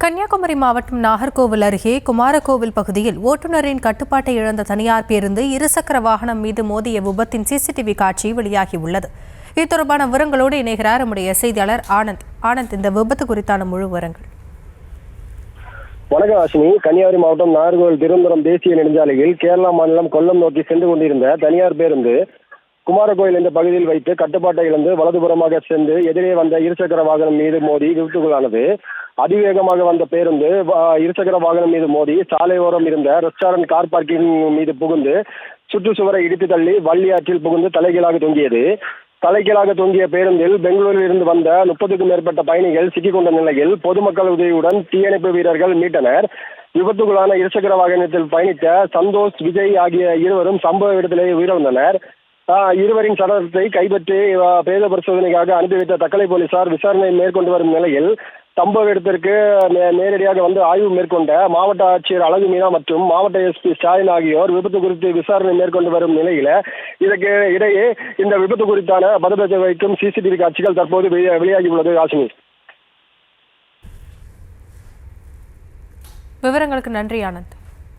கன்னியாகுமரி மாவட்டம் நாகர்கோவில் அருகே குமாரகோவில் பகுதியில் ஓட்டுநரின் கட்டுப்பாட்டை இழந்த தனியார் பேருந்து இருசக்கர வாகனம் மீது மோதிய விபத்தின் சிசிடிவி காட்சி வெளியாகியுள்ளது. இது தொடர்பான விவரங்களோடு இணைகிறார் நம்முடைய செய்தியாளர் ஆனந்த். இந்த விபத்து குறித்தான முழு விவரங்கள். வணக்கம் ஆசினி. கன்னியாகுமரி மாவட்டம் நாகர்கோவில் திருவனந்தபுரம் தேசிய நெடுஞ்சாலையில் கேரளா மாநிலம் கொல்லம் நோக்கி சென்று கொண்டிருந்த தனியார் பேருந்து குமாரகோவில் என்ற பகுதியில் வைத்து கட்டுப்பாட்டை இழந்து வலதுபுறமாக சென்று எதிரே வந்த இருசக்கர வாகனம் மீது மோதி விபத்துக்குள்ளானது. அதிவேகமாக வந்த பேருந்து இருசக்கர வாகனம் மீது மோதி சாலையோரம் இருந்த ரெஸ்டாரண்ட் கார் பார்க்கிங் மீது புகுந்து சுற்றுச்சுவரை இடித்து தள்ளி வள்ளியாற்றில் புகுந்து தலைகீழாக தொங்கியது. தலைகீழாக தொங்கிய பேருந்தில் பெங்களூரில் இருந்து வந்த 30க்கும் மேற்பட்ட பயணிகள் சிக்கிக்கொண்ட நிலையில் பொதுமக்கள் உதவியுடன் தீயணைப்பு வீரர்கள் மீட்டனர். விபத்துக்குள்ளான இருசக்கர வாகனத்தில் பயணித்த சந்தோஷ், விஜய் ஆகிய இருவரும் சம்பவ இடத்திலேயே உயிரிழந்தனர். இருவரின் சடலத்தை கைப்பற்றி பிரேத பரிசோதனைக்காக அனுப்பி வைத்த தக்கலை போலீசார் விசாரணை மேற்கொண்டு வரும் நிலையில் சம்பவ இடத்திற்கு நேரடியாக வந்து ஆய்வு மேற்கொண்ட மாவட்ட ஆட்சியர் அழகு மீனா மற்றும் மாவட்ட எஸ்பி ஸ்டாலின் ஆகியோர் விபத்து குறித்து விசாரணை மேற்கொண்டு வரும் நிலையில இதற்கு இடையே இந்த விபத்து குறித்தான பதபத்தை வைக்கும் சிசிடிவி காட்சிகள் தற்போது வெளியாகியுள்ளது. ஆசினி, விவரங்களுக்கு நன்றி ஆனந்த்.